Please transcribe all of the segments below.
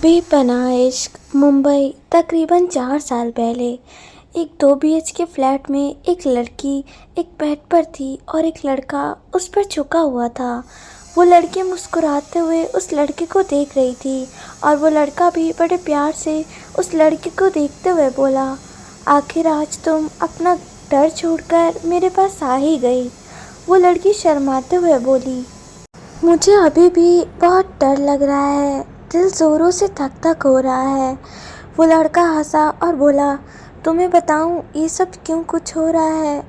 बेपनाह इश्क मुंबई तकरीबन 4 साल पहले। एक 2 BHK फ्लैट में एक लड़की एक बेड पर थी और एक लड़का उस पर झुका हुआ था। वो लड़की मुस्कुराते हुए उस लड़के को देख रही थी और वो लड़का भी बड़े प्यार से उस लड़के को देखते हुए बोला, आखिर आज तुम अपना डर छोड़कर मेरे पास आ ही गई। वो लड़की शर्माते हुए बोली, मुझे अभी भी बहुत डर लग रहा है, दिल ज़ोरों से धक धक हो रहा है। वो लड़का हंसा और बोला, तुम्हें बताऊं ये सब क्यों कुछ हो रहा है।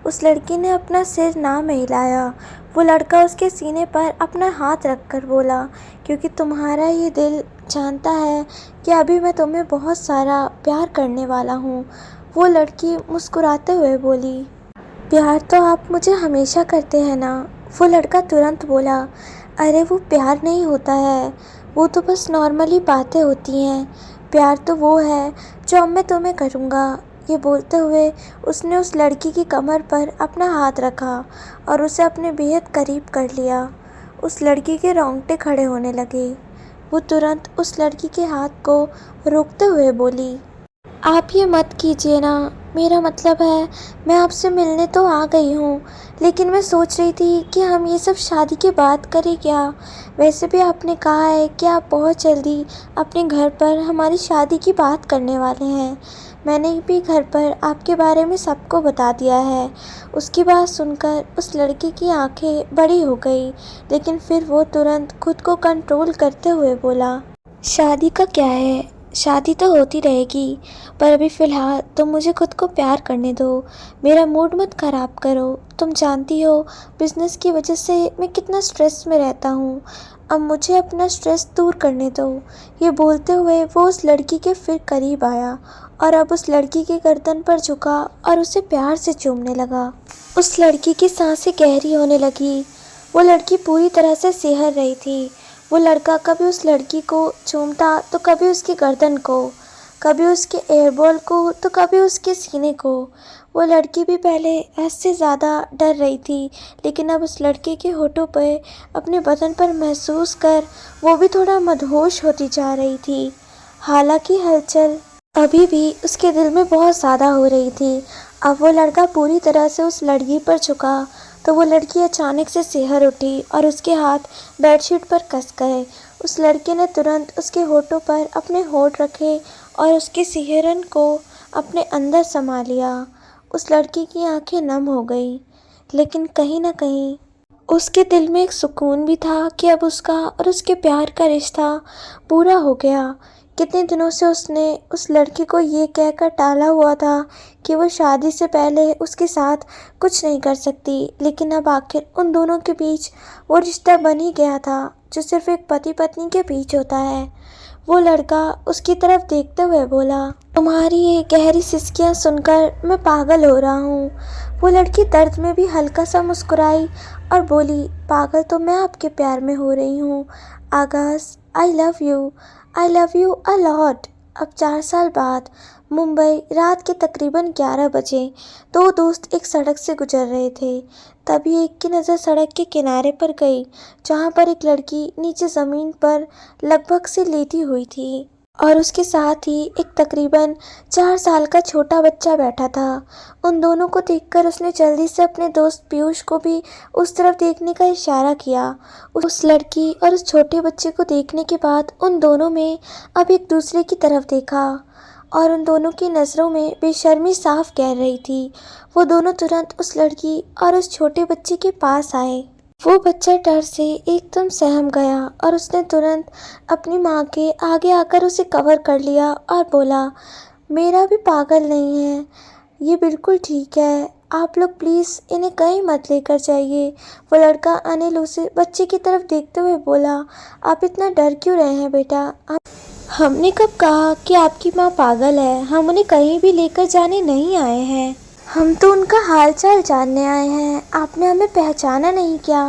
उस लड़की ने अपना सिर ना में हिलाया। वो लड़का उसके सीने पर अपना हाथ रखकर बोला, क्योंकि तुम्हारा ये दिल जानता है कि अभी मैं तुम्हें बहुत सारा प्यार करने वाला हूँ। वो लड़की मुस्कुराते हुए बोली, प्यार तो आप मुझे हमेशा करते हैं ना। वो लड़का तुरंत बोला, अरे वो प्यार नहीं होता है, वो तो बस नॉर्मली बातें होती हैं। प्यार तो वो है जो अब मैं तुम्हें करूँगा। ये बोलते हुए उसने उस लड़की की कमर पर अपना हाथ रखा और उसे अपने बेहद करीब कर लिया। उस लड़की के रोंगटे खड़े होने लगे। वो तुरंत उस लड़की के हाथ को रोकते हुए बोली, आप ये मत कीजिए ना। मेरा मतलब है मैं आपसे मिलने तो आ गई हूँ, लेकिन मैं सोच रही थी कि हम ये सब शादी के बाद करें क्या। वैसे भी आपने कहा है कि आप बहुत जल्दी अपने घर पर हमारी शादी की बात करने वाले हैं। मैंने भी घर पर आपके बारे में सबको बता दिया है। उसकी बात सुनकर उस लड़की की आंखें बड़ी हो गई, लेकिन फिर वो तुरंत खुद को कंट्रोल करते हुए बोला, शादी का क्या है, शादी तो होती रहेगी, पर अभी फ़िलहाल तुम मुझे खुद को प्यार करने दो। मेरा मूड मत ख़राब करो। तुम जानती हो बिज़नेस की वजह से मैं कितना स्ट्रेस में रहता हूँ। अब मुझे अपना स्ट्रेस दूर करने दो। ये बोलते हुए वो उस लड़की के फिर करीब आया और अब उस लड़की के गर्दन पर झुका और उसे प्यार से चूमने लगा। उस लड़की की सांसें गहरी होने लगी। वो लड़की पूरी तरह से सिहर रही थी। वो लड़का कभी उस लड़की को चूमता तो कभी उसकी गर्दन को, कभी उसके एयरबॉल को तो कभी उसके सीने को। वो लड़की भी पहले ऐसे ज़्यादा डर रही थी, लेकिन अब उस लड़के के होठों पर अपने बदन पर महसूस कर वो भी थोड़ा मदहोश होती जा रही थी। हालांकि हलचल अभी भी उसके दिल में बहुत ज़्यादा हो रही थी। अब वो लड़का पूरी तरह से उस लड़की पर झुका तो वो लड़की अचानक से सिहर उठी और उसके हाथ बेडशीट पर कस गए। उस लड़के ने तुरंत उसके होठों पर अपने होठ रखे और उसके सिहरन को अपने अंदर समा लिया। उस लड़की की आंखें नम हो गई, लेकिन कहीं ना कहीं उसके दिल में एक सुकून भी था कि अब उसका और उसके प्यार का रिश्ता पूरा हो गया। कितने दिनों से उसने उस लड़की को ये कहकर टाला हुआ था कि वो शादी से पहले उसके साथ कुछ नहीं कर सकती, लेकिन अब आखिर उन दोनों के बीच वो रिश्ता बन ही गया था जो सिर्फ एक पति पत्नी के बीच होता है। वो लड़का उसकी तरफ देखते हुए बोला, तुम्हारी ये गहरी सिसकियाँ सुनकर मैं पागल हो रहा हूँ। वो लड़की दर्द में भी हल्का सा मुस्कुराई और बोली, पागल तो मैं आपके प्यार में हो रही हूँ आगाज़। I love you a lot. अब 4 साल बाद मुंबई रात के तकरीबन 11 बजे दो दोस्त एक सड़क से गुजर रहे थे। तभी एक की नज़र सड़क के किनारे पर गई, जहाँ पर एक लड़की नीचे ज़मीन पर लगभग से लेटी हुई थी और उसके साथ ही एक तकरीबन 4 साल का छोटा बच्चा बैठा था। उन दोनों को देखकर उसने जल्दी से अपने दोस्त पीयूष को भी उस तरफ देखने का इशारा किया। उस लड़की और उस छोटे बच्चे को देखने के बाद उन दोनों में अब एक दूसरे की तरफ देखा और उन दोनों की नज़रों में बेशर्मी साफ कह रही थी। वो दोनों तुरंत उस लड़की और उस छोटे बच्चे के पास आए। वो बच्चा डर से एकदम सहम गया और उसने तुरंत अपनी माँ के आगे आकर उसे कवर कर लिया और बोला, मेरा भी पागल नहीं है, ये बिल्कुल ठीक है। आप लोग प्लीज़ इन्हें कहीं मत लेकर जाइए। वो लड़का अनिल उसे बच्चे की तरफ देखते हुए बोला, आप इतना डर क्यों रहे हैं बेटा। हमने कब कहा कि आपकी माँ पागल है। हम उन्हें कहीं भी लेकर जाने नहीं आए हैं। हम तो उनका हालचाल जानने आए हैं। आपने हमें पहचाना नहीं क्या।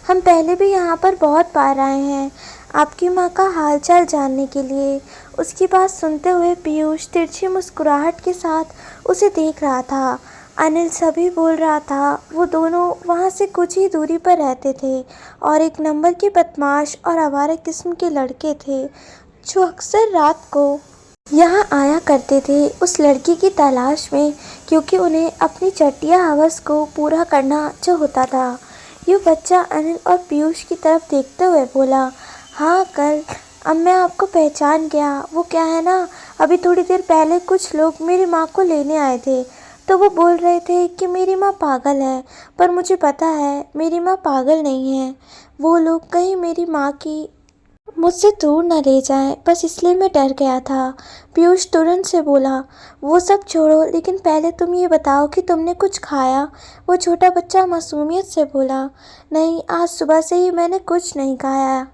हम पहले भी यहाँ पर बहुत बार आए हैं आपकी माँ का हालचाल जानने के लिए। उसकी बात सुनते हुए पीयूष तिरछी मुस्कुराहट के साथ उसे देख रहा था। अनिल सभी बोल रहा था। वो दोनों वहाँ से कुछ ही दूरी पर रहते थे और एक नंबर के बदमाश और आवारा किस्म के लड़के थे जो अक्सर रात को यहाँ आया करते थे उस लड़की की तलाश में, क्योंकि उन्हें अपनी चटिया हवस को पूरा करना जो होता था। यूँ बच्चा अनिल और पीयूष की तरफ देखते हुए बोला, हाँ अंकल, अब मैं आपको पहचान गया। वो क्या है ना, अभी थोड़ी देर पहले कुछ लोग मेरी माँ को लेने आए थे, तो वो बोल रहे थे कि मेरी माँ पागल है, पर मुझे पता है मेरी माँ पागल नहीं है। वो लोग कहीं मेरी माँ की मुझसे दूर न ले जाएं, बस इसलिए मैं डर गया था। पीयूष तुरंत से बोला, वो सब छोड़ो, लेकिन पहले तुम ये बताओ कि तुमने कुछ खाया। वो छोटा बच्चा मासूमियत से बोला, नहीं, आज सुबह से ही मैंने कुछ नहीं खाया।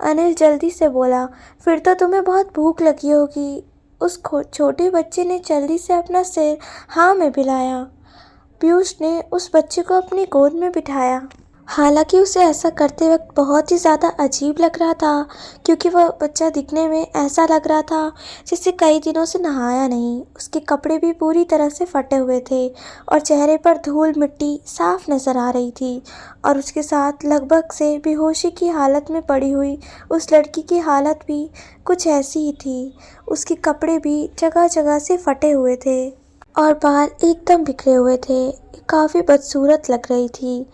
अनिल जल्दी से बोला, फिर तो तुम्हें बहुत भूख लगी होगी। उस छोटे बच्चे ने जल्दी से अपना सिर हाँ में हिलाया। पीयूष ने उस बच्चे को अपनी गोद में बिठाया। हालांकि उसे ऐसा करते वक्त बहुत ही ज़्यादा अजीब लग रहा था, क्योंकि वह बच्चा दिखने में ऐसा लग रहा था जैसे कई दिनों से नहाया नहीं। उसके कपड़े भी पूरी तरह से फटे हुए थे और चेहरे पर धूल मिट्टी साफ नज़र आ रही थी। और उसके साथ लगभग से बेहोशी की हालत में पड़ी हुई उस लड़की की हालत भी कुछ ऐसी ही थी। उसके कपड़े भी जगह जगह से फटे हुए थे और बाल एकदम बिखरे हुए थे। काफ़ी बदसूरत लग रही थी।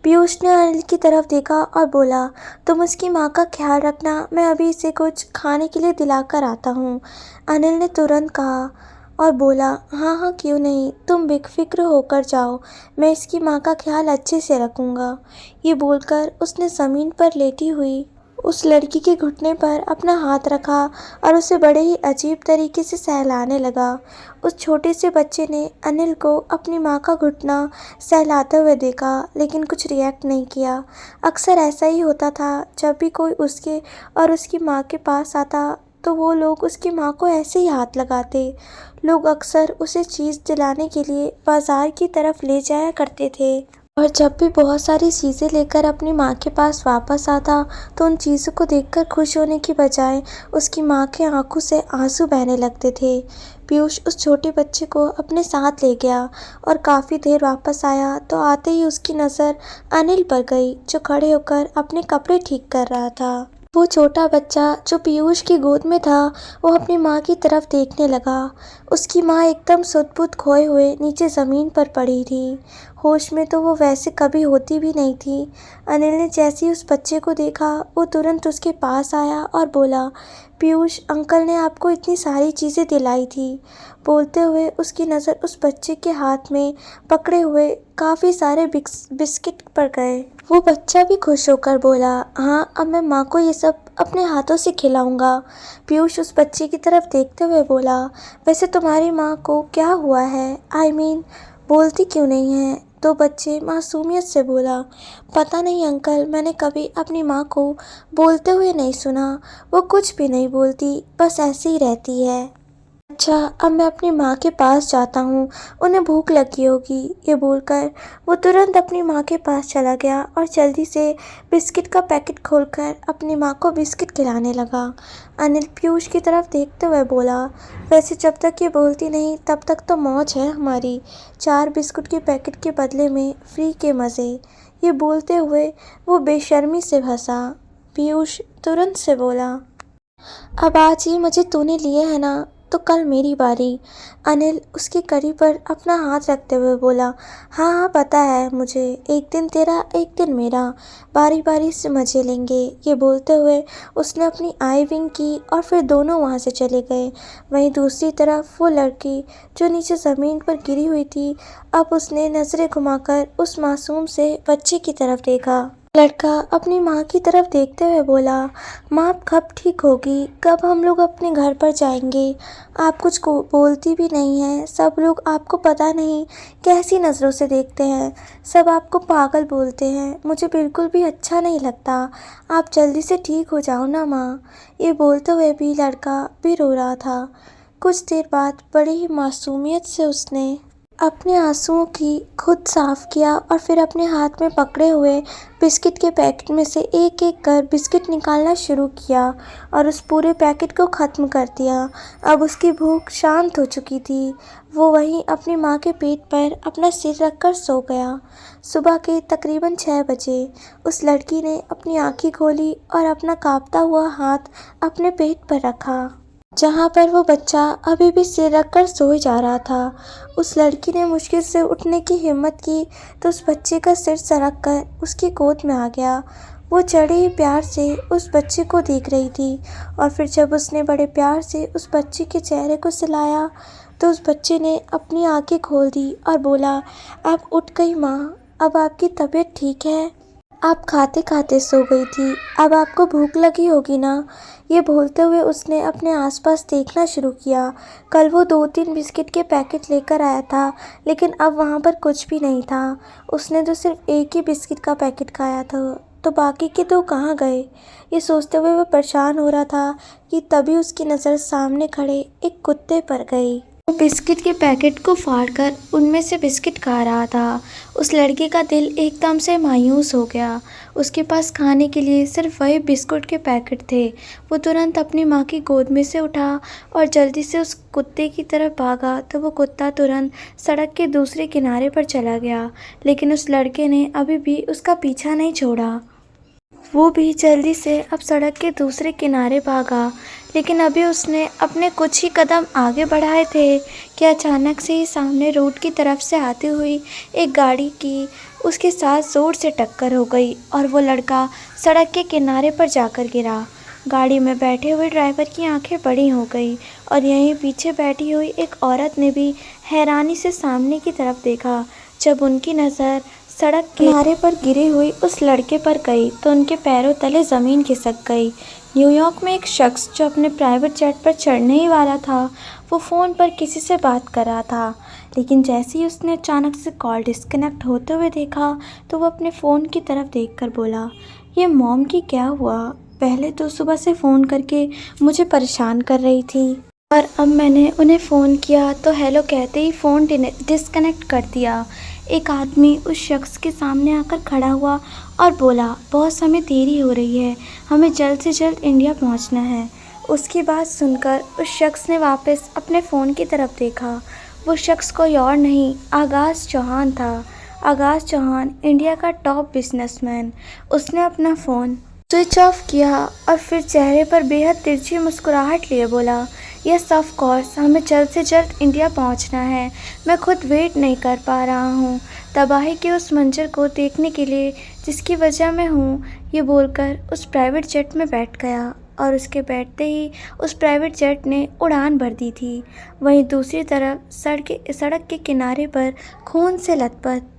पीयूष ने अनिल की तरफ देखा और बोला, तुम उसकी माँ का ख्याल रखना, मैं अभी इसे कुछ खाने के लिए दिलाकर आता हूँ। अनिल ने तुरंत कहा और बोला, हाँ हाँ क्यों नहीं, तुम बेफिक्र होकर जाओ, मैं इसकी माँ का ख्याल अच्छे से रखूँगा। ये बोलकर उसने ज़मीन पर लेटी हुई उस लड़की के घुटने पर अपना हाथ रखा और उसे बड़े ही अजीब तरीके से सहलाने लगा। उस छोटे से बच्चे ने अनिल को अपनी माँ का घुटना सहलाते हुए देखा, लेकिन कुछ रिएक्ट नहीं किया। अक्सर ऐसा ही होता था, जब भी कोई उसके और उसकी माँ के पास आता तो वो लोग उसकी माँ को ऐसे ही हाथ लगाते। लोग अक्सर उसे चीज़ दिलाने के लिए बाज़ार की तरफ ले जाया करते थे, और जब भी बहुत सारी चीज़ें लेकर अपनी माँ के पास वापस आता तो उन चीज़ों को देखकर खुश होने की बजाय उसकी माँ के आंखों से आंसू बहने लगते थे। पीयूष उस छोटे बच्चे को अपने साथ ले गया और काफ़ी देर वापस आया तो आते ही उसकी नज़र अनिल पर गई, जो खड़े होकर अपने कपड़े ठीक कर रहा था। वो छोटा बच्चा जो पीयूष की गोद में था, वो अपनी माँ की तरफ देखने लगा। उसकी माँ एकदम सुध-बुध खोए हुए नीचे ज़मीन पर पड़ी थी। होश में तो वो वैसे कभी होती भी नहीं थी। अनिल ने जैसे ही उस बच्चे को देखा, वो तुरंत उसके पास आया और बोला, पीयूष, अंकल ने आपको इतनी सारी चीज़ें दिलाई थी। बोलते हुए उसकी नज़र उस बच्चे के हाथ में पकड़े हुए काफ़ी सारे बिस्किट पर गए। वो बच्चा भी खुश होकर बोला, हाँ, अब मैं माँ को ये सब अपने हाथों से खिलाऊंगा। पीयूष उस बच्चे की तरफ देखते हुए बोला, वैसे तुम्हारी माँ को क्या हुआ है? आई मीन, बोलती क्यों नहीं है? तो बच्चे मासूमियत से बोला, पता नहीं अंकल, मैंने कभी अपनी माँ को बोलते हुए नहीं सुना। वो कुछ भी नहीं बोलती, बस ऐसे ही रहती है। अच्छा, अब मैं अपनी माँ के पास जाता हूँ, उन्हें भूख लगी होगी। ये बोलकर वो तुरंत अपनी माँ के पास चला गया और जल्दी से बिस्किट का पैकेट खोलकर अपनी माँ को बिस्किट खिलाने लगा। अनिल पीयूष की तरफ देखते हुए बोला, वैसे जब तक ये बोलती नहीं तब तक तो मौज है हमारी। 4 बिस्कुट के पैकेट के बदले में फ्री के मज़े। ये बोलते हुए वो बेशर्मी से हंसा। पीयूष तुरंत से बोला, अब आज ही मुझे तूने लिए है ना, तो कल मेरी बारी। अनिल उसकी कड़ी पर अपना हाथ रखते हुए बोला, हाँ हाँ पता है मुझे, एक दिन तेरा एक दिन मेरा, बारी बारी से मज़े लेंगे। ये बोलते हुए उसने अपनी आई विंग की और फिर दोनों वहाँ से चले गए। वहीं दूसरी तरफ वो लड़की जो नीचे ज़मीन पर गिरी हुई थी, अब उसने नज़रें घुमाकर उस मासूम से बच्चे की तरफ देखा। लड़का अपनी माँ की तरफ देखते हुए बोला, माँ अब कब ठीक होगी? कब हम लोग अपने घर पर जाएंगे? आप कुछ को बोलती भी नहीं हैं। सब लोग आपको पता नहीं कैसी नज़रों से देखते हैं। सब आपको पागल बोलते हैं। मुझे बिल्कुल भी अच्छा नहीं लगता। आप जल्दी से ठीक हो जाओ ना माँ। ये बोलते हुए भी लड़का भी रो रहा था। कुछ देर बाद बड़ी ही मासूमियत से उसने अपने आंसुओं की खुद साफ किया और फिर अपने हाथ में पकड़े हुए बिस्किट के पैकेट में से एक एक कर बिस्किट निकालना शुरू किया और उस पूरे पैकेट को ख़त्म कर दिया। अब उसकी भूख शांत हो चुकी थी। वो वहीं अपनी माँ के पेट पर अपना सिर रखकर सो गया। सुबह के तकरीबन 6 बजे उस लड़की ने अपनी आँखें खोली और अपना कांपता हुआ हाथ अपने पेट पर रखा, जहाँ पर वो बच्चा अभी भी सिर रखकर सोए जा रहा था। उस लड़की ने मुश्किल से उठने की हिम्मत की तो उस बच्चे का सिर सरक कर उसकी गोद में आ गया। वो बड़े प्यार से उस बच्चे को देख रही थी और फिर जब उसने बड़े प्यार से उस बच्चे के चेहरे को सहलाया तो उस बच्चे ने अपनी आंखें खोल दी और बोला, "आप उठ गई माँ, अब आपकी तबीयत ठीक है? आप खाते खाते सो गई थी, अब आपको भूख लगी होगी ना?" ये बोलते हुए उसने अपने आसपास देखना शुरू किया। कल वो 2-3 बिस्किट के पैकेट लेकर आया था, लेकिन अब वहाँ पर कुछ भी नहीं था। उसने तो सिर्फ एक ही बिस्किट का पैकेट खाया था, तो बाकी के 2 कहाँ गए? ये सोचते हुए वह परेशान हो रहा था कि तभी उसकी नज़र सामने खड़े एक कुत्ते पर गई। वो बिस्किट के पैकेट को फाड़कर उनमें से बिस्किट खा रहा था। उस लड़के का दिल एकदम से मायूस हो गया। उसके पास खाने के लिए सिर्फ वही बिस्कुट के पैकेट थे। वो तुरंत अपनी माँ की गोद में से उठा और जल्दी से उस कुत्ते की तरफ भागा तो वो कुत्ता तुरंत सड़क के दूसरे किनारे पर चला गया, लेकिन उस लड़के ने अभी भी उसका पीछा नहीं छोड़ा। वो भी जल्दी से अब सड़क के दूसरे किनारे भागा, लेकिन अभी उसने अपने कुछ ही कदम आगे बढ़ाए थे कि अचानक से ही सामने रोड की तरफ से आती हुई एक गाड़ी की उसके साथ ज़ोर से टक्कर हो गई और वो लड़का सड़क के किनारे पर जाकर गिरा। गाड़ी में बैठे हुए ड्राइवर की आंखें बड़ी हो गई और यहीं पीछे बैठी हुई एक औरत ने भी हैरानी से सामने की तरफ देखा। जब उनकी नज़र सड़क के किनारे पर गिरी हुई उस लड़के पर गई तो उनके पैरों तले ज़मीन खिसक गई। न्यूयॉर्क में एक शख्स जो अपने प्राइवेट जेट पर चढ़ने ही वाला था, वो फ़ोन पर किसी से बात कर रहा था, लेकिन जैसे ही उसने अचानक से कॉल डिस्कनेक्ट होते हुए देखा तो वो अपने फ़ोन की तरफ देखकर बोला, "ये मॉम की क्या हुआ? पहले तो सुबह से फ़ोन करके मुझे परेशान कर रही थी और अब मैंने उन्हें फ़ोन किया तो हेलो कहते ही फ़ोन डिस्कनेक्ट कर दिया।" एक आदमी उस शख्स के सामने आकर खड़ा हुआ और बोला, "बॉस, हमें देरी हो रही है, हमें जल्द से जल्द इंडिया पहुंचना है।" उसकी बात सुनकर उस शख्स ने वापस अपने फ़ोन की तरफ देखा। वो शख्स कोई और नहीं, आगाज़ चौहान था। आगाज़ चौहान इंडिया का टॉप बिजनेसमैन। उसने अपना फ़ोन स्विच ऑफ किया और फिर चेहरे पर बेहद तिरछी मुस्कुराहट लिए बोला, "यस ऑफ कोर्स, हमें जल्द से जल्द इंडिया पहुंचना है। मैं खुद वेट नहीं कर पा रहा हूं तबाही के उस मंजर को देखने के लिए जिसकी वजह मैं हूं।" ये बोलकर उस प्राइवेट जेट में बैठ गया और उसके बैठते ही उस प्राइवेट जेट ने उड़ान भर दी थी। वहीं दूसरी तरफ सड़क के किनारे पर खून से लथपथ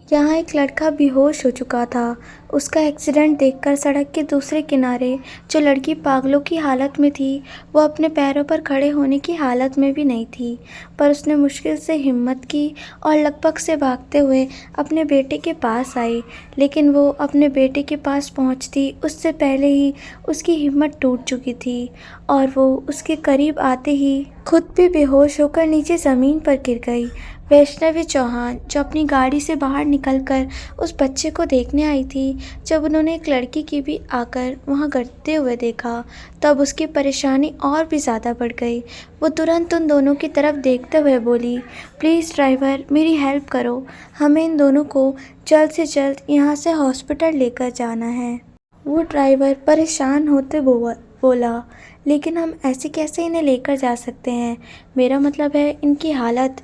यहाँ एक लड़का बेहोश हो चुका था। उसका एक्सीडेंट देखकर सड़क के दूसरे किनारे जो लड़की पागलों की हालत में थी, वो अपने पैरों पर खड़े होने की हालत में भी नहीं थी, पर उसने मुश्किल से हिम्मत की और लगभग से भागते हुए अपने बेटे के पास आई। लेकिन वो अपने बेटे के पास पहुंचती उससे पहले ही उसकी हिम्मत टूट चुकी थी और वो उसके करीब आते ही खुद भी बेहोश होकर नीचे ज़मीन पर गिर गई। वैष्णवी चौहान, जो अपनी गाड़ी से बाहर निकलकर उस बच्चे को देखने आई थी, जब उन्होंने एक लड़की की भी आकर वहां गिरते हुए देखा, तब उसकी परेशानी और भी ज़्यादा बढ़ गई। वो तुरंत उन दोनों की तरफ देखते हुए बोली, "प्लीज़ ड्राइवर, मेरी हेल्प करो, हमें इन दोनों को जल्द से जल्द यहाँ से हॉस्पिटल लेकर जाना है।" वो ड्राइवर परेशान होते बोला, "लेकिन हम ऐसे कैसे इन्हें लेकर जा सकते हैं? मेरा मतलब है इनकी हालत।"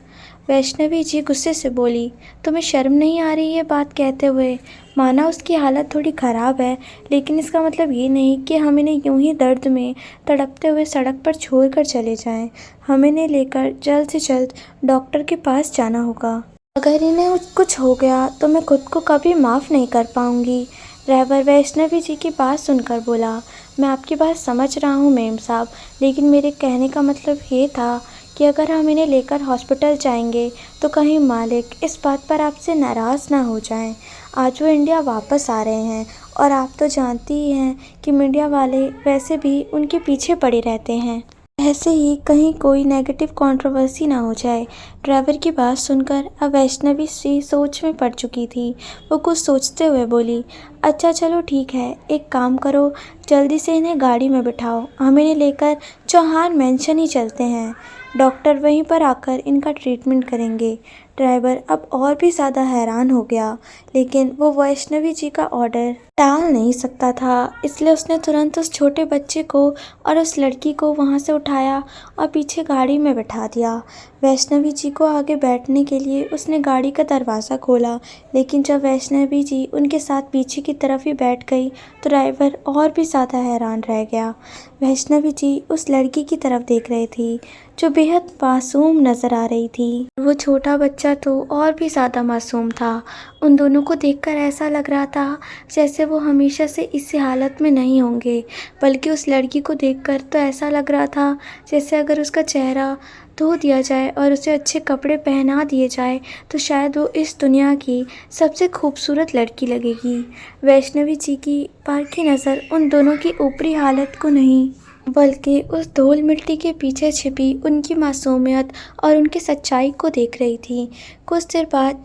वैष्णवी जी गुस्से से बोली, "तुम्हें शर्म नहीं आ रही ये बात कहते हुए? माना उसकी हालत थोड़ी ख़राब है, लेकिन इसका मतलब ये नहीं कि हम इन्हें यूं ही दर्द में तड़पते हुए सड़क पर छोड़कर चले जाएं। हमें इन्हें लेकर जल्द से जल्द डॉक्टर के पास जाना होगा। अगर इन्हें कुछ हो गया तो मैं खुद को कभी माफ़ नहीं कर पाऊंगी।" ड्राइवर वैष्णवी जी की बात सुनकर बोला, "मैं आपकी बात समझ रहा हूँ मेम साहब, लेकिन मेरे कहने का मतलब ये था कि अगर हम इन्हें लेकर हॉस्पिटल जाएंगे तो कहीं मालिक इस बात पर आपसे नाराज़ ना हो जाएं। आज वो इंडिया वापस आ रहे हैं और आप तो जानती ही हैं कि मीडिया वाले वैसे भी उनके पीछे पड़े रहते हैं। ऐसे ही कहीं कोई नेगेटिव कंट्रोवर्सी ना हो जाए। ड्राइवर की बात सुनकर अब वैष्णवी सी सोच में पड़ चुकी थी। वो कुछ सोचते हुए बोली, अच्छा चलो ठीक है, एक काम करो, जल्दी से इन्हें गाड़ी में बिठाओ, हम इन्हें लेकर चौहान मेंशन ही चलते हैं। डॉक्टर वहीं पर आकर इनका ट्रीटमेंट करेंगे। ड्राइवर अब और भी ज़्यादा हैरान हो गया, लेकिन वो वैष्णवी जी का ऑर्डर टाल नहीं सकता था, इसलिए उसने तुरंत उस छोटे बच्चे को और उस लड़की को वहाँ से उठाया और पीछे गाड़ी में बैठा दिया। वैष्णवी जी को आगे बैठने के लिए उसने गाड़ी का दरवाज़ा खोला, लेकिन जब वैष्णवी जी उनके साथ पीछे की तरफ ही बैठ गई तो ड्राइवर और भी ज़्यादा हैरान रह गया। वैष्णवी जी उस लड़की की तरफ देख रही थी जो बेहद मासूम नज़र आ रही थी। वो छोटा बच्चा तो और भी ज़्यादा मासूम था। उन दोनों को देखकर ऐसा लग रहा था जैसे वो हमेशा से इसी हालत में नहीं होंगे, बल्कि उस लड़की को देखकर तो ऐसा लग रहा था जैसे अगर उसका चेहरा धो दिया जाए और उसे अच्छे कपड़े पहना दिए जाए तो शायद वो इस दुनिया की सबसे खूबसूरत लड़की लगेगी। वैष्णवी जी की पारखी नज़र उन दोनों की ऊपरी हालत को नहीं, बल्कि उस धूल मिट्टी के पीछे छिपी उनकी मासूमियत और उनकी सच्चाई को देख रही थी। कुछ देर बाद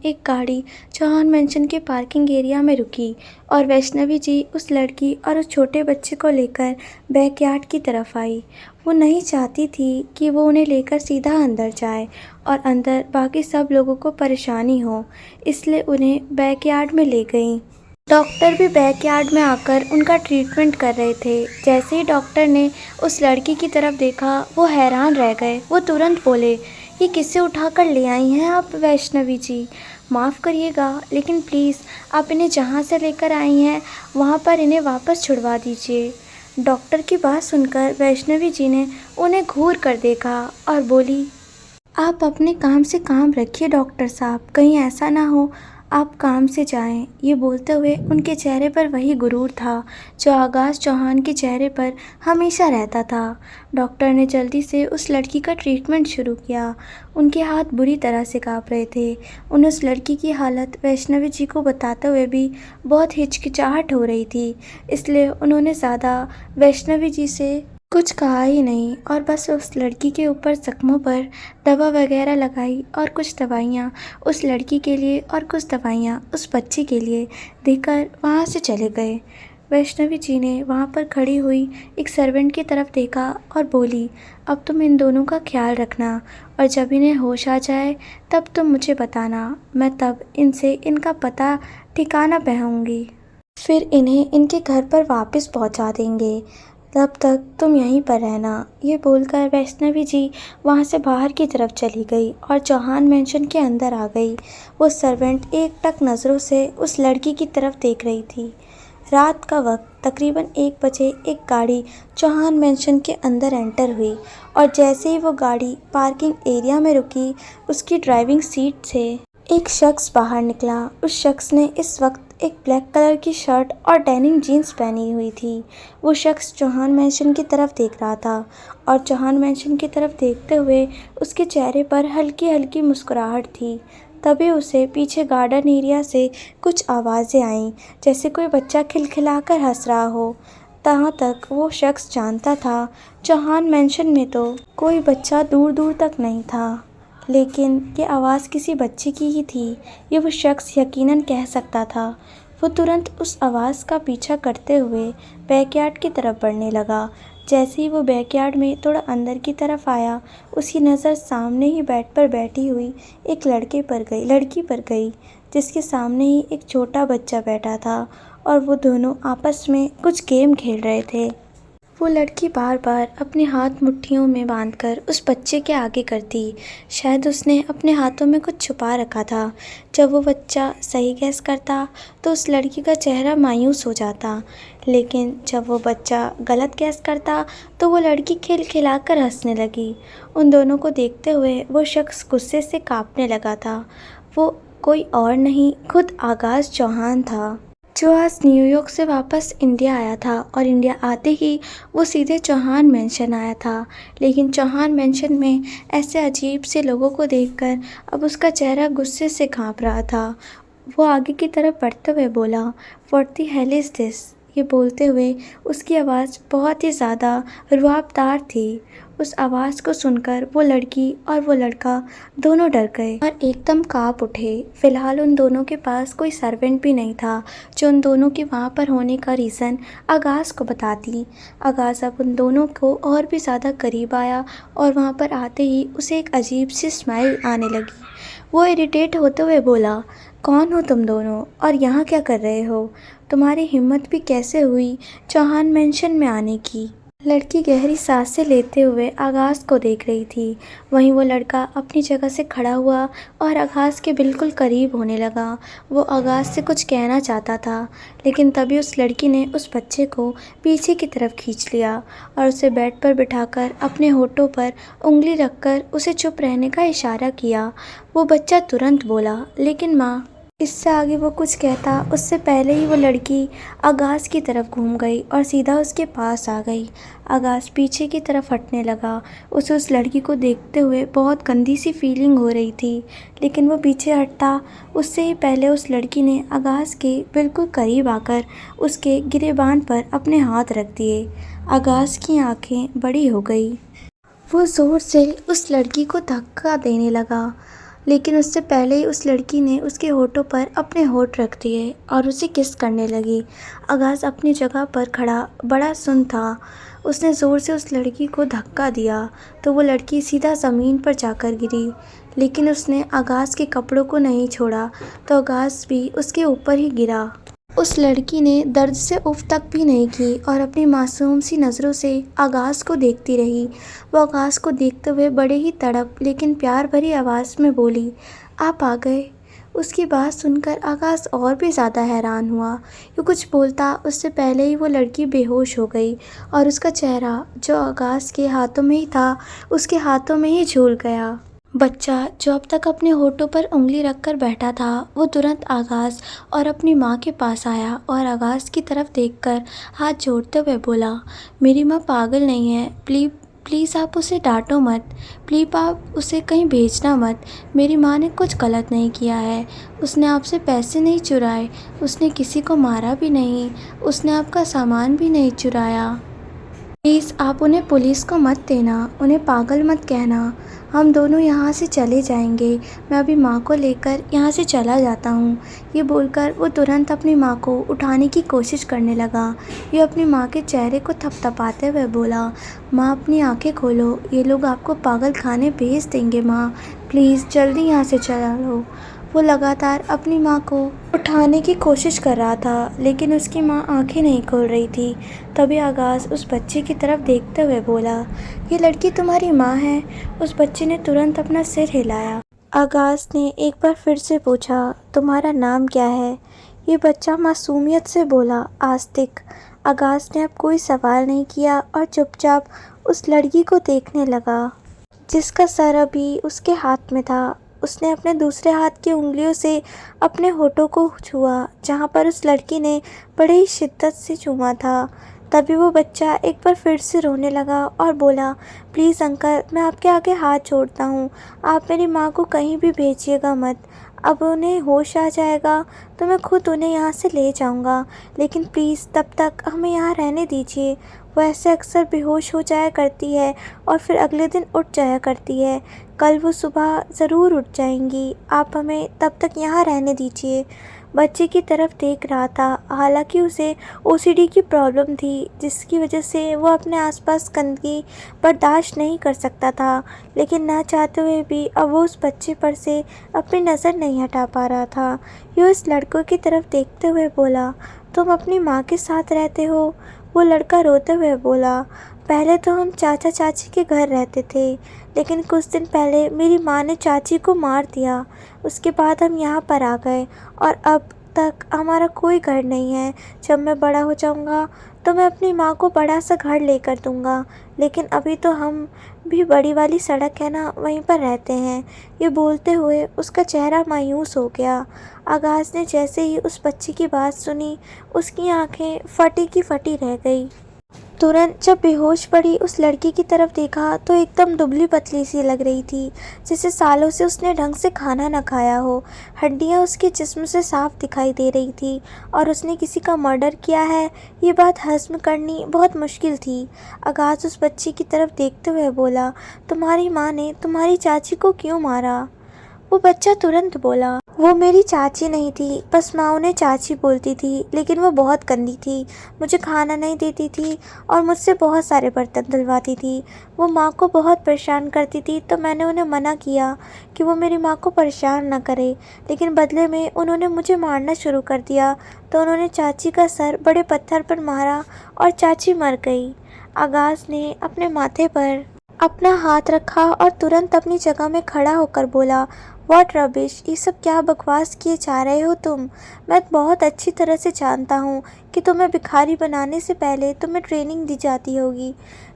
एक गाड़ी चौहान मेंशन के पार्किंग एरिया में रुकी और वैष्णवी जी उस लड़की और उस छोटे बच्चे को लेकर बैकयार्ड की तरफ आई। वो नहीं चाहती थी कि वो उन्हें लेकर सीधा अंदर जाए और अंदर बाकी सब लोगों को परेशानी हो, इसलिए उन्हें बैकयार्ड में ले गई। डॉक्टर भी बैकयार्ड में आकर उनका ट्रीटमेंट कर रहे थे। जैसे ही डॉक्टर ने उस लड़की की तरफ देखा वो हैरान रह गए। वो तुरंत बोले, ये किसे उठाकर ले आई हैं आप वैष्णवी जी? माफ़ करिएगा, लेकिन प्लीज़ आप इन्हें जहाँ से लेकर आई हैं वहाँ पर इन्हें वापस छुड़वा दीजिए। डॉक्टर की बात सुनकर वैष्णवी जी ने उन्हें घूर कर देखा और बोली, आप अपने काम से काम रखिए डॉक्टर साहब, कहीं ऐसा ना हो आप काम से जाएं। ये बोलते हुए उनके चेहरे पर वही गुरूर था जो आगाज़ चौहान के चेहरे पर हमेशा रहता था। डॉक्टर ने जल्दी से उस लड़की का ट्रीटमेंट शुरू किया। उनके हाथ बुरी तरह से काँप रहे थे। उन्हें उस लड़की की हालत वैष्णवी जी को बताते हुए भी बहुत हिचकिचाहट हो रही थी, इसलिए उन्होंने ज़्यादा वैष्णवी जी से कुछ कहा ही नहीं और बस उस लड़की के ऊपर जख्मों पर दवा वगैरह लगाई और कुछ दवाइयाँ उस लड़की के लिए और कुछ दवाइयाँ उस बच्चे के लिए देकर वहाँ से चले गए। वैष्णवी जी ने वहाँ पर खड़ी हुई एक सर्वेंट की तरफ देखा और बोली, अब तुम इन दोनों का ख्याल रखना और जब इन्हें होश आ जाए तब तुम मुझे बताना, मैं तब इनसे इनका पता ठिकाना पाऊँगी, फिर इन्हें इनके घर पर वापस पहुँचा देंगे, तब तक तुम यहीं पर रहना। ये बोलकर वैष्णवी जी वहाँ से बाहर की तरफ चली गई और चौहान मेंशन के अंदर आ गई। वो सर्वेंट एकटक नज़रों से उस लड़की की तरफ देख रही थी। रात का वक्त तकरीबन 1 बजे एक गाड़ी चौहान मेंशन के अंदर एंटर हुई और जैसे ही वो गाड़ी पार्किंग एरिया में रुकी, उसकी ड्राइविंग सीट से एक शख्स बाहर निकला। उस शख्स ने इस वक्त एक ब्लैक कलर की शर्ट और डेनिम जीन्स पहनी हुई थी। वो शख्स चौहान मेंशन की तरफ देख रहा था और चौहान मेंशन की तरफ देखते हुए उसके चेहरे पर हल्की हल्की मुस्कुराहट थी। तभी उसे पीछे गार्डन एरिया से कुछ आवाज़ें आईं, जैसे कोई बच्चा खिलखिलाकर हंस रहा हो। तहाँ तक वो शख्स जानता था चौहान मेंशन में तो कोई बच्चा दूर दूर तक नहीं था, लेकिन ये आवाज़ किसी बच्चे की ही थी, ये वो शख्स यकीनन कह सकता था। वो तुरंत उस आवाज़ का पीछा करते हुए बैकयार्ड की तरफ बढ़ने लगा। जैसे ही वो बैकयार्ड में थोड़ा अंदर की तरफ आया, उसकी नज़र सामने ही बेड पर बैठी हुई एक लड़की पर गई, जिसके सामने ही एक छोटा बच्चा बैठा था और वो दोनों आपस में कुछ गेम खेल रहे थे। वो लड़की बार बार अपने हाथ मुट्ठियों में बांधकर उस बच्चे के आगे करती। शायद उसने अपने हाथों में कुछ छुपा रखा था। जब वो बच्चा सही गैस करता तो उस लड़की का चेहरा मायूस हो जाता, लेकिन जब वो बच्चा गलत गैस करता तो वो लड़की खिलखिलाकर हंसने लगी। उन दोनों को देखते हुए वो शख्स गुस्से से कांपने लगा था। वो कोई और नहीं, खुद आगाज़ चौहान था, जो आज न्यूयॉर्क से वापस इंडिया आया था और इंडिया आते ही वो सीधे चौहान मेंशन आया था। लेकिन चौहान मेंशन में ऐसे अजीब से लोगों को देखकर अब उसका चेहरा गुस्से से कांप रहा था। वो आगे की तरफ बढ़ते हुए बोला, what the hell is this? ये बोलते हुए उसकी आवाज़ बहुत ही ज़्यादा रुआबदार थी। उस आवाज़ को सुनकर वो लड़की और वो लड़का दोनों डर गए और एकदम काँप उठे। फ़िलहाल उन दोनों के पास कोई सर्वेंट भी नहीं था जो उन दोनों के वहाँ पर होने का रीज़न आगाज़ को बताती। आगाज़ अब उन दोनों को और भी ज़्यादा करीब आया और वहाँ पर आते ही उसे एक अजीब सी स्मेल आने लगी। वो इरिटेट होते हुए बोला, कौन हो तुम दोनों और यहाँ क्या कर रहे हो? तुम्हारी हिम्मत भी कैसे हुई चौहान मेंशन में आने की? लड़की गहरी सांसें लेते हुए आगाज़ को देख रही थी। वहीं वो लड़का अपनी जगह से खड़ा हुआ और आगाज़ के बिल्कुल करीब होने लगा। वो आगाज़ से कुछ कहना चाहता था, लेकिन तभी उस लड़की ने उस बच्चे को पीछे की तरफ खींच लिया और उसे बेड पर बिठाकर अपने होठों पर उंगली रखकर उसे चुप रहने का इशारा किया। वो बच्चा तुरंत बोला, लेकिन माँ। इससे आगे वो कुछ कहता उससे पहले ही वो लड़की आगाज़ की तरफ घूम गई और सीधा उसके पास आ गई। आगाज़ पीछे की तरफ हटने लगा। उसे उस लड़की को देखते हुए बहुत गंदी सी फीलिंग हो रही थी, लेकिन वो पीछे हटता उससे ही पहले उस लड़की ने आगाज़ के बिल्कुल करीब आकर उसके गिरेबान पर अपने हाथ रख दिए। आगाज़ की आंखें बड़ी हो गई। वो ज़ोर से उस लड़की को धक्का देने लगा, लेकिन उससे पहले ही उस लड़की ने उसके होठों पर अपने होठ रख दिए और उसे किस करने लगी। आगाज़ अपनी जगह पर खड़ा बड़ा सुन्न था। उसने ज़ोर से उस लड़की को धक्का दिया तो वो लड़की सीधा ज़मीन पर जाकर गिरी, लेकिन उसने आगाज़ के कपड़ों को नहीं छोड़ा तो आगाज़ भी उसके ऊपर ही गिरा। उस लड़की ने दर्द से उफ तक भी नहीं की और अपनी मासूम सी नज़रों से आगाज़ को देखती रही। वो आगाज़ को देखते हुए बड़े ही तड़प लेकिन प्यार भरी आवाज़ में बोली, आप आ गए। उसकी बात सुनकर आगाज़ और भी ज़्यादा हैरान हुआ। ये कुछ बोलता उससे पहले ही वो लड़की बेहोश हो गई और उसका चेहरा जो आगाज़ के हाथों में ही था उसके हाथों में ही झूल गया। बच्चा जो अब तक अपने होठों पर उंगली रखकर बैठा था वो तुरंत आगाज़ और अपनी माँ के पास आया और आगाज़ की तरफ देखकर हाथ जोड़ते हुए बोला, मेरी माँ पागल नहीं है। प्लीज़ आप उसे डांटो मत। प्लीज़ आप उसे कहीं भेजना मत। मेरी माँ ने कुछ गलत नहीं किया है। उसने आपसे पैसे नहीं चुराए, उसने किसी को मारा भी नहीं, उसने आपका सामान भी नहीं चुराया। प्लीज़ आप उन्हें पुलिस को मत देना, उन्हें पागल मत कहना। हम दोनों यहाँ से चले जाएंगे। मैं अभी माँ को लेकर यहाँ से चला जाता हूँ। ये बोलकर वो तुरंत अपनी माँ को उठाने की कोशिश करने लगा। ये अपनी माँ के चेहरे को थपथपाते हुए बोला, माँ अपनी आंखें खोलो, ये लोग आपको पागल खाने भेज देंगे। माँ प्लीज़ जल्दी यहाँ से चला लो। वो लगातार अपनी माँ को उठाने की कोशिश कर रहा था, लेकिन उसकी माँ आंखें नहीं खोल रही थी। तभी आगाज़ उस बच्चे की तरफ देखते हुए बोला, ये लड़की तुम्हारी माँ है? उस बच्चे ने तुरंत अपना सिर हिलाया। आगाज़ ने एक बार फिर से पूछा, तुम्हारा नाम क्या है? ये बच्चा मासूमियत से बोला, आस्तिक। आगाज़ ने अब कोई सवाल नहीं किया और चुपचाप उस लड़की को देखने लगा जिसका सर अभी उसके हाथ में था। उसने अपने दूसरे हाथ की उंगलियों से अपने होठों को छुआ जहाँ पर उस लड़की ने बड़े ही शिद्दत से चूमा था। तभी वो बच्चा एक बार फिर से रोने लगा और बोला, प्लीज़ अंकल, मैं आपके आगे हाथ जोड़ता हूँ, आप मेरी माँ को कहीं भी भेजिएगा मत। अब उन्हें होश आ जाएगा तो मैं खुद उन्हें यहाँ से ले जाऊँगा, लेकिन प्लीज़ तब तक हमें यहाँ रहने दीजिए। वो ऐसे अक्सर बेहोश हो जाया करती है और फिर अगले दिन उठ जाया करती है। कल वो सुबह ज़रूर उठ जाएंगी। आप हमें तब तक यहाँ रहने दीजिए। बच्चे की तरफ देख रहा था। हालांकि उसे ओसीडी की प्रॉब्लम थी, जिसकी वजह से वो अपने आसपास गंदगी बर्दाश्त नहीं कर सकता था, लेकिन ना चाहते हुए भी अब वो उस बच्चे पर से अपनी नज़र नहीं हटा पा रहा था। ये उस लड़कों की तरफ देखते हुए बोला, तुम अपनी माँ के साथ रहते हो? वो लड़का रोते हुए बोला, पहले तो हम चाचा चाची के घर रहते थे, लेकिन कुछ दिन पहले मेरी माँ ने चाची को मार दिया। उसके बाद हम यहाँ पर आ गए और अब तक हमारा कोई घर नहीं है। जब मैं बड़ा हो जाऊँगा तो मैं अपनी माँ को बड़ा सा घर लेकर दूँगा, लेकिन अभी तो हम भी बड़ी वाली सड़क है ना, वहीं पर रहते हैं। ये बोलते हुए उसका चेहरा मायूस हो गया। आगाज़ ने जैसे ही उस बच्ची की बात सुनी, उसकी आंखें फटी की फटी रह गई। तुरंत जब बेहोश पड़ी उस लड़की की तरफ देखा तो एकदम दुबली पतली सी लग रही थी, जैसे सालों से उसने ढंग से खाना न खाया हो। हड्डियां उसके जिस्म से साफ दिखाई दे रही थी और उसने किसी का मर्डर किया है, ये बात हज़म करनी बहुत मुश्किल थी। आगाज़ उस बच्ची की तरफ देखते हुए बोला, तुम्हारी माँ ने तुम्हारी चाची को क्यों मारा? वो बच्चा तुरंत बोला, वो मेरी चाची नहीं थी, बस माँ उन्हें चाची बोलती थी, लेकिन वो बहुत गंदी थी, मुझे खाना नहीं देती थी और मुझसे बहुत सारे बर्तन धुलवाती थी। वो माँ को बहुत परेशान करती थी, तो मैंने उन्हें मना किया कि वो मेरी माँ को परेशान न करे, लेकिन बदले में उन्होंने मुझे मारना शुरू कर दिया। तो उन्होंने चाची का सर बड़े पत्थर पर मारा और चाची मर गई। आगाज़ ने अपने माथे पर अपना हाथ रखा और तुरंत अपनी जगह में खड़ा होकर बोला, व्हाट रबिश, ये सब क्या बकवास किए जा रहे हो तुम? मैं बहुत अच्छी तरह से जानता हूँ कि तुम्हें भिखारी बनाने से पहले तुम्हें ट्रेनिंग दी जाती होगी,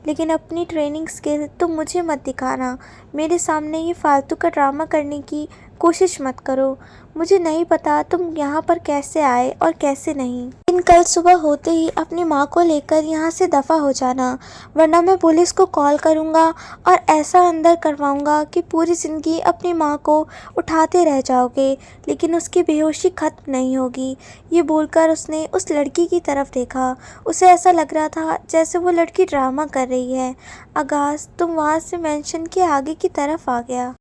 लेकिन अपनी ट्रेनिंग स्किल तुम मुझे मत दिखाना। मेरे सामने ये फालतू का ड्रामा करने की कोशिश मत करो। मुझे नहीं पता तुम यहाँ पर कैसे आए और कैसे नहीं, लेकिन कल सुबह होते ही अपनी माँ को लेकर यहाँ से दफ़ा हो जाना, वरना मैं पुलिस को कॉल करूँगा और ऐसा अंदर करवाऊँगा कि पूरी ज़िंदगी अपनी माँ को उठाते रह जाओगे, लेकिन उसकी बेहोशी खत्म नहीं होगी। ये बोलकर उसने उस लड़की की तरफ देखा। उसे ऐसा लग रहा था जैसे वो लड़की ड्रामा कर रही है। आगाज़ तुम वहाँ से मेंशन के आगे की तरफ आ गया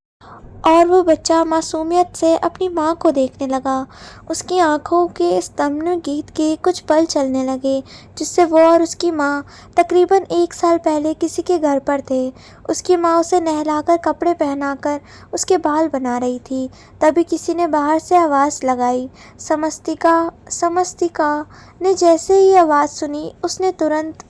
और वो बच्चा मासूमियत से अपनी माँ को देखने लगा। उसकी आंखों के स्तब्ध गीत के कुछ पल चलने लगे, जिससे वो और उसकी माँ तकरीबन 1 साल पहले किसी के घर पर थे। उसकी माँ उसे नहलाकर कपड़े पहनाकर उसके बाल बना रही थी। तभी किसी ने बाहर से आवाज़ लगाई, समस्तिका। समस्तिका ने जैसे ही आवाज़ सुनी उसने तुरंत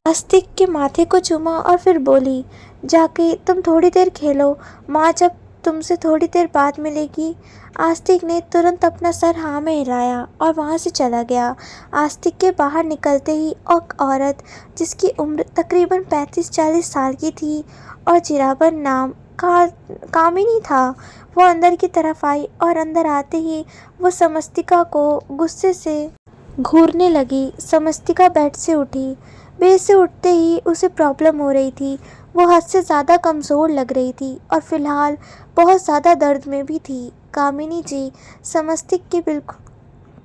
आस्तिक के माथे को चूमा और फिर बोली, जाके तुम थोड़ी देर खेलो, माँ जब तुमसे थोड़ी देर बाद मिलेगी। आस्तिक ने तुरंत अपना सर हाँ में हिलाया और वहाँ से चला गया। आस्तिक के बाहर निकलते ही एक औरत जिसकी उम्र तकरीबन 35-40 साल की थी और जिराबर नाम कामिनी था, वो अंदर की तरफ आई और अंदर आते ही वो समस्तिका को गुस्से से घूरने लगी। समस्तिका बेड से उठी। बेड से उठते ही उसे प्रॉब्लम हो रही थी। वो हद से ज़्यादा कमज़ोर लग रही थी और फिलहाल बहुत ज़्यादा दर्द में भी थी। कामिनी जी समस्तिक के बिल्कुल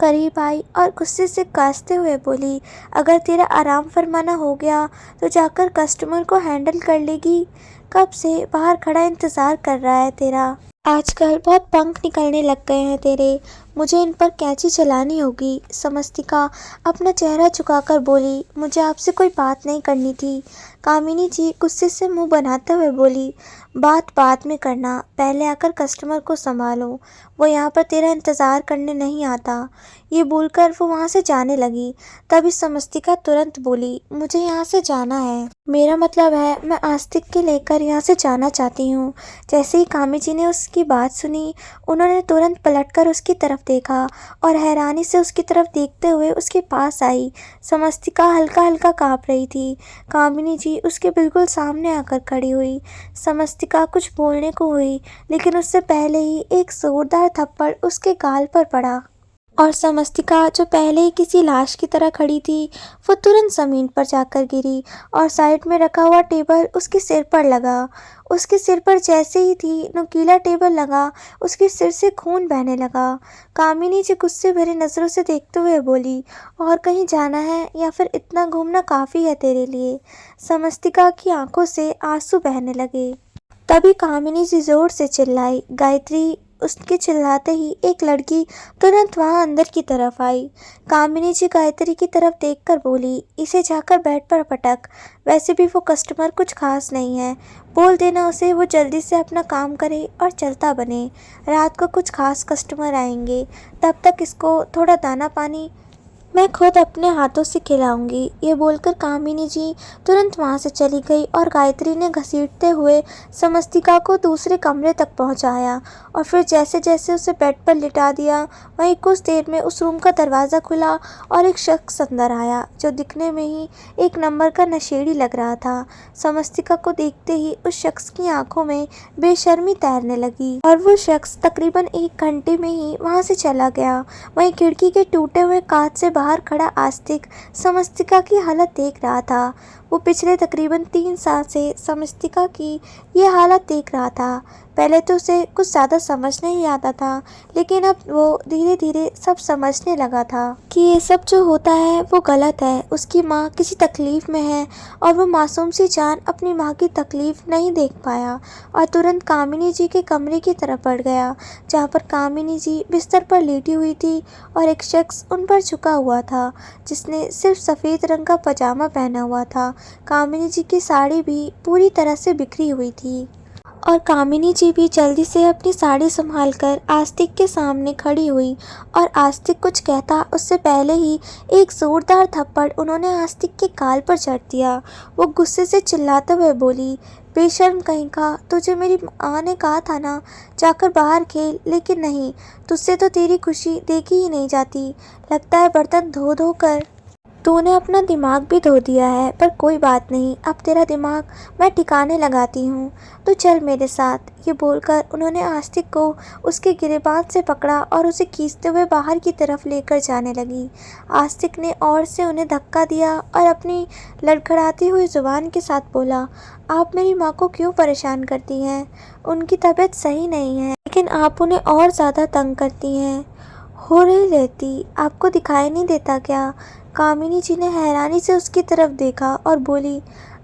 करीब आई और गुस्से से कसते हुए बोली, अगर तेरा आराम फरमाना हो गया तो जाकर कस्टमर को हैंडल कर लेगी। कब से बाहर खड़ा इंतज़ार कर रहा है तेरा। आजकल बहुत पंख निकलने लग गए हैं तेरे, मुझे इन पर कैंची चलानी होगी। समस्तिका अपना चेहरा झुकाकर बोली, मुझे आपसे कोई बात नहीं करनी थी। कामिनी जी गुस्से से मुंह बनाते हुए बोली, बात बाद में करना, पहले आकर कस्टमर को संभालो, वो यहाँ पर तेरा इंतज़ार करने नहीं आता। ये बोलकर वो वहाँ से जाने लगी। तभी समस्तिका तुरंत बोली, मुझे यहाँ से जाना है, मेरा मतलब है मैं आस्तिक के लेकर यहाँ से जाना चाहती हूँ। जैसे ही कामी जी ने उसकी बात सुनी, उन्होंने तुरंत पलटकर उसकी तरफ देखा और हैरानी से उसकी तरफ देखते हुए उसके पास आई। समस्तिका हल्का हल्का काँप रही थी। कामिनी जी उसके बिल्कुल सामने आकर खड़ी हुई। समस्तिका कुछ बोलने को हुई, लेकिन उससे पहले ही एक जोरदार थप्पड़ उसके गाल पर पड़ा और समस्तिका जो पहले ही किसी लाश की तरह खड़ी थी, वो तुरंत ज़मीन पर जाकर गिरी और साइड में रखा हुआ टेबल उसके सिर पर लगा। उसके सिर पर जैसे ही थी नुकीला टेबल लगा, उसके सिर से खून बहने लगा। कामिनी जी गुस्से भरी नज़रों से देखते हुए बोली, और कहीं जाना है या फिर इतना घूमना काफ़ी है तेरे लिए। समस्तिका की आंखों से आंसू बहने लगे। तभी कामिनी जी जोर से चिल्लाई, गायत्री। उसके चिल्लाते ही एक लड़की तुरंत वहां अंदर की तरफ आई। कामिनी जी गायत्री की तरफ देखकर बोली, इसे जाकर बेड पर पटक, वैसे भी वो कस्टमर कुछ खास नहीं है, बोल देना उसे वो जल्दी से अपना काम करे और चलता बने, रात को कुछ खास कस्टमर आएंगे, तब तक इसको थोड़ा दाना पानी मैं खुद अपने हाथों से खिलाऊंगी। ये बोलकर कामिनी जी तुरंत वहाँ से चली गई और गायत्री ने घसीटते हुए समस्तिका को दूसरे कमरे तक पहुँचाया और फिर जैसे जैसे उसे बेड पर लिटा दिया, वहीं कुछ देर में उस रूम का दरवाज़ा खुला और एक शख्स अंदर आया जो दिखने में ही एक नंबर का नशेड़ी लग रहा था। समस्तिका को देखते ही उस शख्स की आंखों में बेशर्मी तैरने लगी और वो शख्स तकरीबन 1 घंटे में ही वहाँ से चला गया। वहीं खिड़की के टूटे हुए कांच से बाहर बाहर खड़ा आस्तिक समस्तिका की हालत देख रहा था। वो पिछले तकरीबन 3 साल से समस्तिका की ये हालत देख रहा था। पहले तो उसे कुछ ज़्यादा समझ नहीं आता था, लेकिन अब वो धीरे धीरे सब समझने लगा था कि ये सब जो होता है वो गलत है। उसकी माँ किसी तकलीफ़ में है और वो मासूम सी जान अपनी माँ की तकलीफ़ नहीं देख पाया और तुरंत कामिनी जी के कमरे की तरफ बढ़ गया, जहाँ पर कामिनी जी बिस्तर पर लेटी हुई थी और एक शख्स उन पर झुका हुआ था, जिसने सिर्फ सफ़ेद रंग का पजामा पहना हुआ था। कामिनी जी की साड़ी भी पूरी तरह से बिखरी हुई थी और कामिनी जी भी जल्दी से अपनी साड़ी संभालकर आस्तिक के सामने खड़ी हुई और आस्तिक कुछ कहता उससे पहले ही एक जोरदार थप्पड़ उन्होंने आस्तिक के गाल पर जड़ दिया। वो गुस्से से चिल्लाते हुए बोली, बेशर्म कहीं का, तुझे मेरी माँ ने कहा था ना जाकर बाहर खेल, लेकिन नहीं, तुझसे तो तेरी खुशी देखी ही नहीं जाती। लगता है बर्तन धो धो कर तूने अपना दिमाग भी धो दिया है, पर कोई बात नहीं, अब तेरा दिमाग मैं ठिकाने लगाती हूँ। तो चल मेरे साथ। ये बोलकर उन्होंने आस्तिक को उसके गिरेबान से पकड़ा और उसे खींचते हुए बाहर की तरफ लेकर जाने लगी। आस्तिक ने और से उन्हें धक्का दिया और अपनी लड़खड़ाती हुई जुबान के साथ बोला, आप मेरी माँ को क्यों परेशान करती हैं? उनकी तबीयत सही नहीं है, लेकिन आप उन्हें और ज़्यादा तंग करती हैं। हो रही रहती, आपको दिखाई नहीं देता क्या? कामिनी जी ने हैरानी से उसकी तरफ देखा और बोली,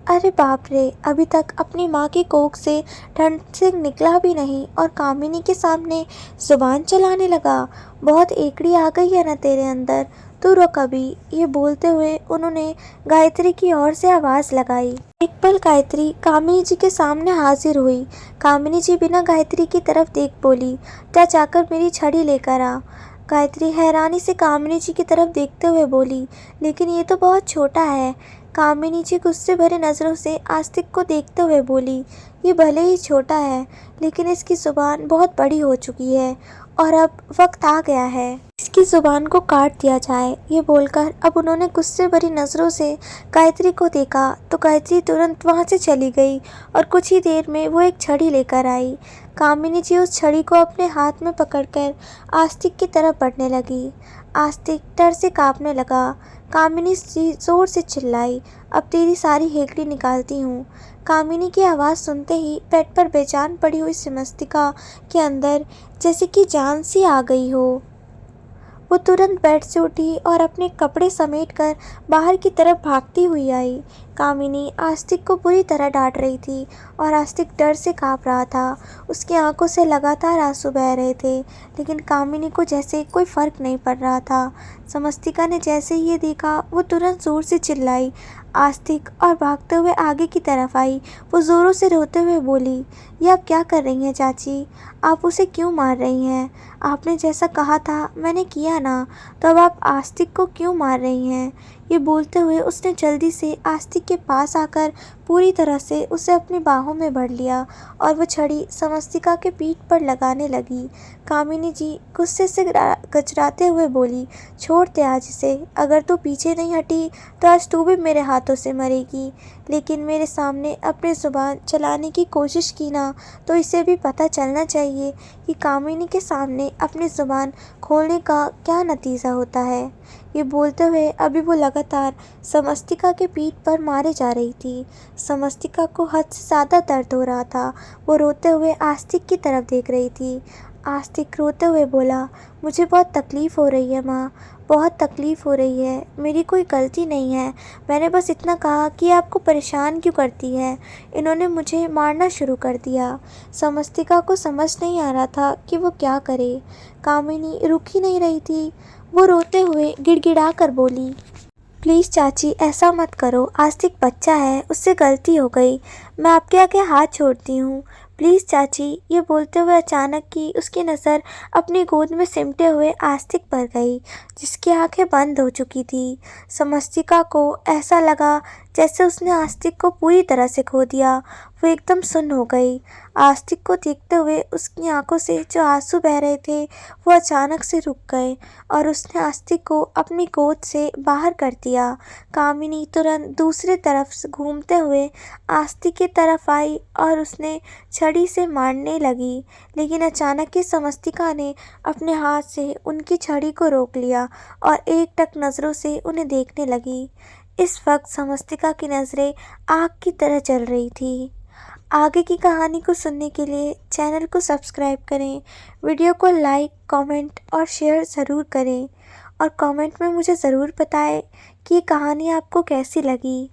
अरे बाप रे, अभी तक अपनी माँ की कोख से ठंड से निकला भी नहीं और कामिनी के सामने जुबान चलाने लगा। बहुत एकड़ी आ गई है ना तेरे अंदर, तू रुक अभी। ये बोलते हुए उन्होंने गायत्री की ओर से आवाज़ लगाई। एक पल गायत्री कामिनी जी के सामने हाजिर हुई। कामिनी जी बिना गायत्री की तरफ देख बोली, जा जाकर मेरी छड़ी लेकर आ। गायत्री हैरानी से कामिनी जी की तरफ देखते हुए बोली, लेकिन ये तो बहुत छोटा है। कामिनी जी गुस्से भरे नज़रों से आस्तिक को देखते हुए बोली, ये भले ही छोटा है, लेकिन इसकी ज़ुबान बहुत बड़ी हो चुकी है और अब वक्त आ गया है इसकी ज़ुबान को काट दिया जाए। ये बोलकर अब उन्होंने गुस्से भरी नज़रों से गायत्री को देखा तो गायत्री तुरंत वहाँ से चली गई और कुछ ही देर में वो एक छड़ी लेकर आई। कामिनी जी उस छड़ी को अपने हाथ में पकड़कर आस्तिक की तरफ बढ़ने लगी। आस्तिक डर से कांपने लगा। कामिनी जी जोर से चिल्लाई, अब तेरी सारी हेकड़ी निकालती हूँ। कामिनी की आवाज़ सुनते ही बेड पर बेजान पड़ी हुई समस्तिका के अंदर जैसे कि जान सी आ गई हो। वो तुरंत बेड से उठी और अपने कपड़े समेटकर बाहर की तरफ भागती हुई आई। कामिनी आस्तिक को बुरी तरह डांट रही थी और आस्तिक डर से काँप रहा था। उसकी आंखों से लगातार आंसू बह रहे थे, लेकिन कामिनी को जैसे कोई फ़र्क नहीं पड़ रहा था। समस्तिका ने जैसे ही ये देखा, वो तुरंत ज़ोर से चिल्लाई आस्तिक और भागते हुए आगे की तरफ आई। वो ज़ोरों से रोते हुए बोली, ये आप क्या कर रही हैं चाची? आप उसे क्यों मार रही हैं? आपने जैसा कहा था मैंने किया ना, तो अब आप आस्तिक को क्यों मार रही हैं? ये बोलते हुए उसने जल्दी से आस्तिक के पास आकर पूरी तरह से उसे अपनी बाहों में भर लिया और वो छड़ी समस्तिका के पीठ पर लगाने लगी। कामिनी जी गुस्से से गजराते हुए बोली, छोड़ दे आज इसे। अगर तू पीछे नहीं हटी तो आज तू भी मेरे हाथों से मरेगी। लेकिन मेरे सामने अपनी ज़ुबान चलाने की कोशिश की ना, तो इसे भी पता चलना चाहिए कि कामिनी के सामने अपनी ज़ुबान खोलने का क्या नतीजा होता है। ये बोलते हुए अभी वो लगातार समस्तिका के पीठ पर मारे जा रही थी। समस्तिका को हद से ज़्यादा दर्द हो रहा था। वो रोते हुए आस्तिक की तरफ देख रही थी। आस्तिक रोते हुए बोला, मुझे बहुत तकलीफ़ हो रही है माँ, बहुत तकलीफ़ हो रही है। मेरी कोई गलती नहीं है, मैंने बस इतना कहा कि आपको परेशान क्यों करती है। इन्होंने मुझे मारना शुरू कर दिया। समस्तिका को समझ नहीं आ रहा था कि वो क्या करे। कामिनी रुक ही नहीं रही थी। वो रोते हुए गिड़गिड़ा कर बोली, प्लीज़ चाची ऐसा मत करो, आस्तिक बच्चा है, उससे गलती हो गई, मैं आपके आगे हाथ छोड़ती हूँ, प्लीज़ चाची। ये बोलते हुए अचानक ही उसकी नज़र अपनी गोद में सिमटे हुए आस्तिक पर गई, जिसकी आंखें बंद हो चुकी थी। समस्तिका को ऐसा लगा जैसे उसने आस्तिक को पूरी तरह से खो दिया। वो एकदम सुन्न हो गई। आस्तिक को देखते हुए उसकी आंखों से जो आंसू बह रहे थे वो अचानक से रुक गए और उसने आस्तिक को अपनी गोद से बाहर कर दिया। कामिनी तुरंत दूसरी तरफ से घूमते हुए आस्तिक की तरफ आई और उसने छड़ी से मारने लगी, लेकिन अचानक ही समस्तिका ने अपने हाथ से उनकी छड़ी को रोक लिया और एकटक नज़रों से उन्हें देखने लगी। इस वक्त समस्तिका की नज़रें आग की तरह जल रही थी। आगे की कहानी को सुनने के लिए चैनल को सब्सक्राइब करें, वीडियो को लाइक, कमेंट और शेयर ज़रूर करें और कमेंट में मुझे ज़रूर बताएं कि ये कहानी आपको कैसी लगी।